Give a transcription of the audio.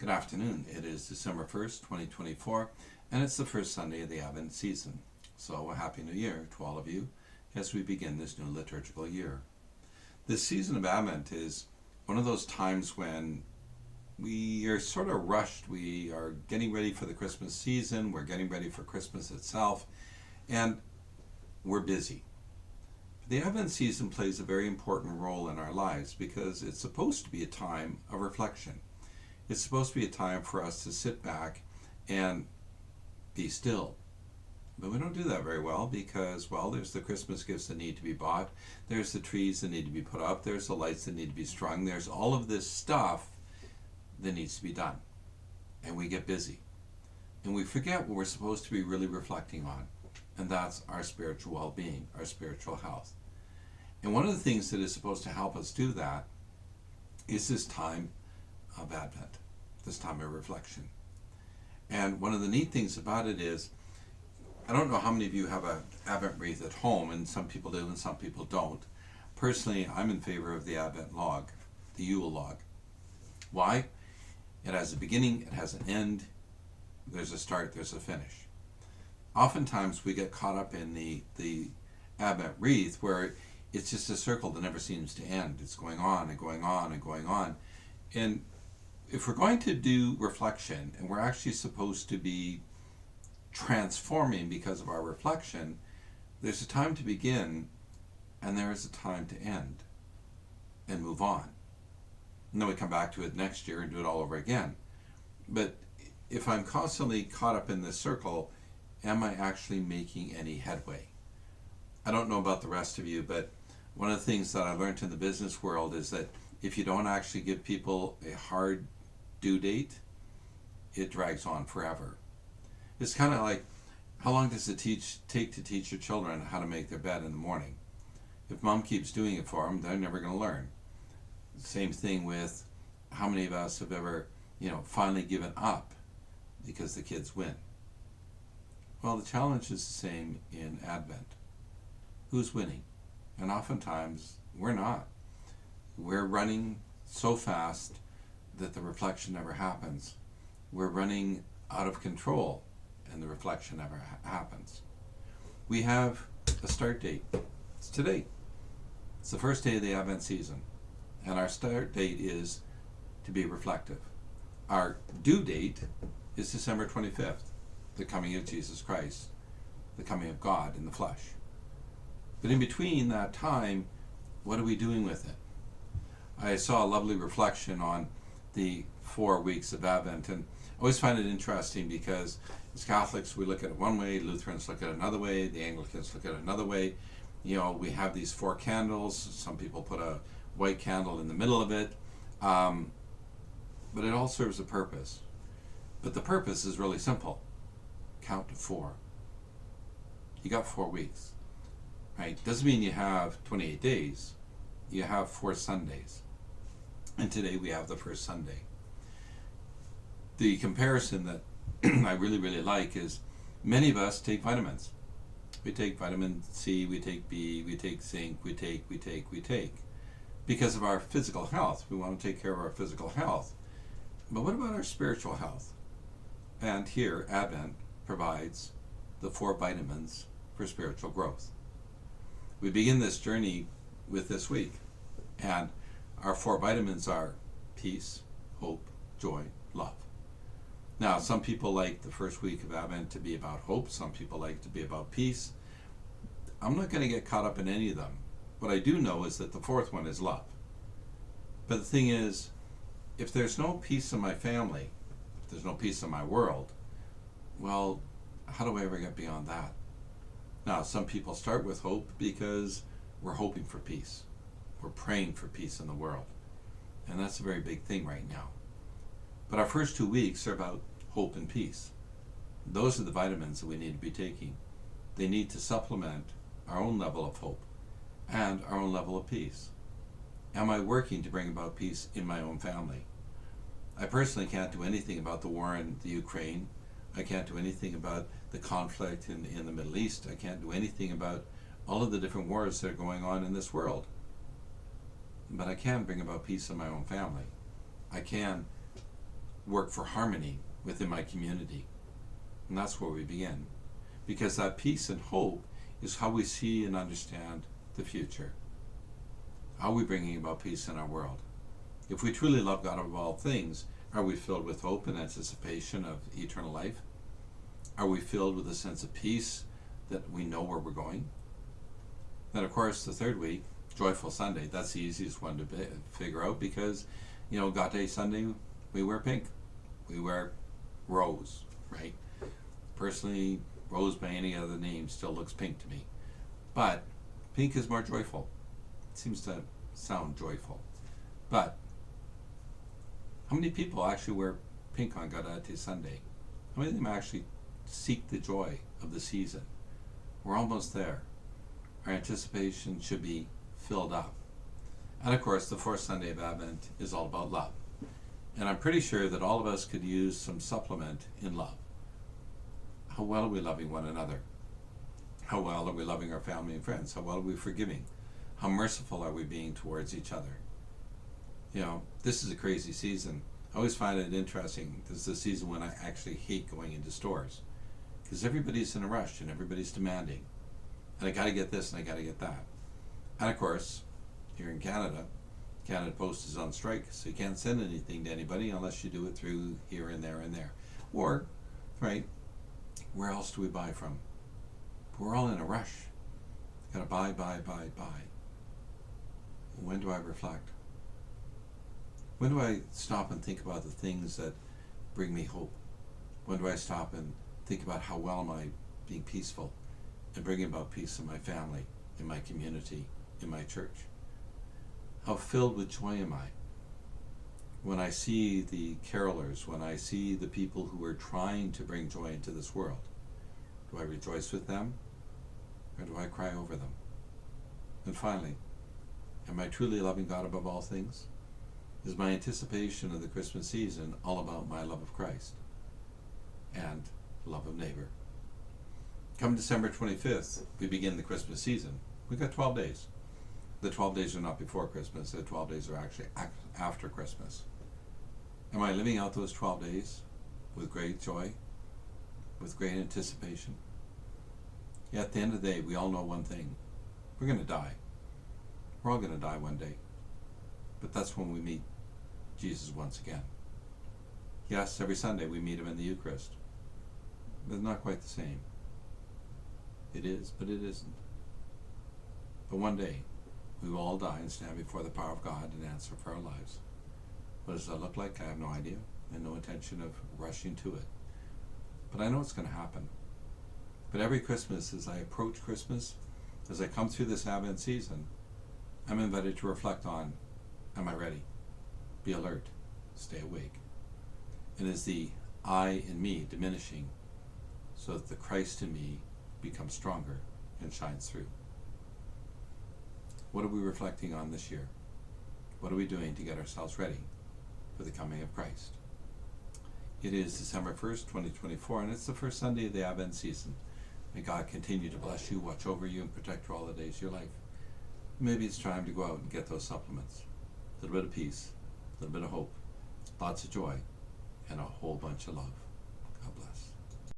Good afternoon. It is December 1st, 2024, and it's the first Sunday of the Advent season. So, a Happy New Year to all of you as we begin this new liturgical year. This season of Advent is one of those times when we are sort of rushed. We are getting ready for the Christmas season, we're getting ready for Christmas itself, and we're busy. The Advent season plays a very important role in our lives because it's supposed to be a time of reflection. It's supposed to be a time for us to sit back and be still. But we don't do that very well because, well, there's the Christmas gifts that need to be bought, there's the trees that need to be put up, there's the lights that need to be strung, there's all of this stuff that needs to be done. And we get busy. And we forget what we're supposed to be really reflecting on, and that's our spiritual well-being, our spiritual health. And one of the things that is supposed to help us do that is this time of Advent, this time of reflection. And one of the neat things about it is, I don't know how many of you have an Advent wreath at home, and some people do and some people don't. Personally, I'm in favor of the Advent log, the Yule log. Why? It has a beginning, it has an end, there's a start, there's a finish. Oftentimes we get caught up in the Advent wreath where it's just a circle that never seems to end. It's going on and going on and going on. And if we're going to do reflection, and we're actually supposed to be transforming because of our reflection, there's a time to begin and there is a time to end and move on. And then we come back to it next year and do it all over again. But if I'm constantly caught up in this circle, am I actually making any headway? I don't know about the rest of you, but one of the things that I learned in the business world is that if you don't actually give people a hard due date, it drags on forever. It's kind of like, how long does it take to teach your children how to make their bed in the morning? If mom keeps doing it for them, they're never going to learn. Same thing with how many of us have ever, finally given up because the kids win. Well, the challenge is the same in Advent. Who's winning? And oftentimes, we're not. We're running so fast that the reflection never happens. We're running out of control and the reflection never happens. We have a start date. It's today. It's the first day of the Advent season. And our start date is to be reflective. Our due date is December 25th, the coming of Jesus Christ, the coming of God in the flesh. But in between that time, what are we doing with it? I saw a lovely reflection on the 4 weeks of Advent, and I always find it interesting because as Catholics we look at it one way, Lutherans look at it another way, the Anglicans look at it another way. We have these 4 candles. Some people put a white candle in the middle of it, but it all serves a purpose. But the purpose is really simple. Count to 4. You got 4 weeks, right? Doesn't mean you have 28 days. You have 4 Sundays. And today we have the first Sunday. The comparison that I really, really like is many of us take vitamins. We take vitamin C, we take B, we take zinc, we take. Because of our physical health. We want to take care of our physical health. But what about our spiritual health? And here, Advent provides the 4 vitamins for spiritual growth. We begin this journey with this week. And our 4 vitamins are peace, hope, joy, love. Now, some people like the first week of Advent to be about hope. Some people like to be about peace. I'm not going to get caught up in any of them. What I do know is that the 4th one is love. But the thing is, if there's no peace in my family, if there's no peace in my world, well, how do I ever get beyond that? Now, some people start with hope because we're hoping for peace. We're praying for peace in the world. And that's a very big thing right now. But our first 2 weeks are about hope and peace. Those are the vitamins that we need to be taking. They need to supplement our own level of hope and our own level of peace. Am I working to bring about peace in my own family? I personally can't do anything about the war in the Ukraine. I can't do anything about the conflict in the Middle East. I can't do anything about all of the different wars that are going on in this world. But I can bring about peace in my own family. I can work for harmony within my community. And that's where we begin. Because that peace and hope is how we see and understand the future. How are we bringing about peace in our world? If we truly love God above all things, are we filled with hope and anticipation of eternal life? Are we filled with a sense of peace that we know where we're going? Then, of course, the third week, Joyful Sunday, that's the easiest one to figure out because, God Day Sunday, we wear pink. We wear rose, right? Personally, rose by any other name still looks pink to me. But pink is more joyful. It seems to sound joyful. But how many people actually wear pink on Gaudete Sunday? How many of them actually seek the joy of the season? We're almost there. Our anticipation should be filled up. And of course, the fourth Sunday of Advent is all about love. And I'm pretty sure that all of us could use some supplement in love. How well are we loving one another? How well are we loving our family and friends? How well are we forgiving? How merciful are we being towards each other? This is a crazy season. I always find it interesting. This is the season when I actually hate going into stores because everybody's in a rush and everybody's demanding. And I got to get this and I got to get that. And of course, here in Canada, Canada Post is on strike, so you can't send anything to anybody unless you do it through here and there and there. Or, right, where else do we buy from? We're all in a rush. Got to buy. When do I reflect? When do I stop and think about the things that bring me hope? When do I stop and think about how well am I being peaceful and bringing about peace in my family, in my community, in my church? How filled with joy am I? When I see the carolers, when I see the people who are trying to bring joy into this world, do I rejoice with them or do I cry over them? And finally, am I truly loving God above all things? Is my anticipation of the Christmas season all about my love of Christ and love of neighbor? Come December 25th, we begin the Christmas season. We've got 12 days. The 12 days are not before Christmas. The 12 days are actually after Christmas. Am I living out those 12 days with great joy, with great anticipation? Yeah, at the end of the day, we all know one thing. We're going to die. We're all going to die one day. But that's when we meet Jesus once again. Yes, every Sunday we meet him in the Eucharist. But it's not quite the same. It is, but it isn't. But one day, we will all die and stand before the power of God and answer for our lives. What does that look like? I have no idea and no intention of rushing to it. But I know it's going to happen. But every Christmas, as I approach Christmas, as I come through this Advent season, I'm invited to reflect on, am I ready? Be alert. Stay awake. And is the I in me diminishing so that the Christ in me becomes stronger and shines through? What are we reflecting on this year? What are we doing to get ourselves ready for the coming of Christ? It is December 1st, 2024, and it's the first Sunday of the Advent season. May God continue to bless you, watch over you, and protect you all the days of your life. Maybe it's time to go out and get those supplements. A little bit of peace, a little bit of hope, lots of joy, and a whole bunch of love.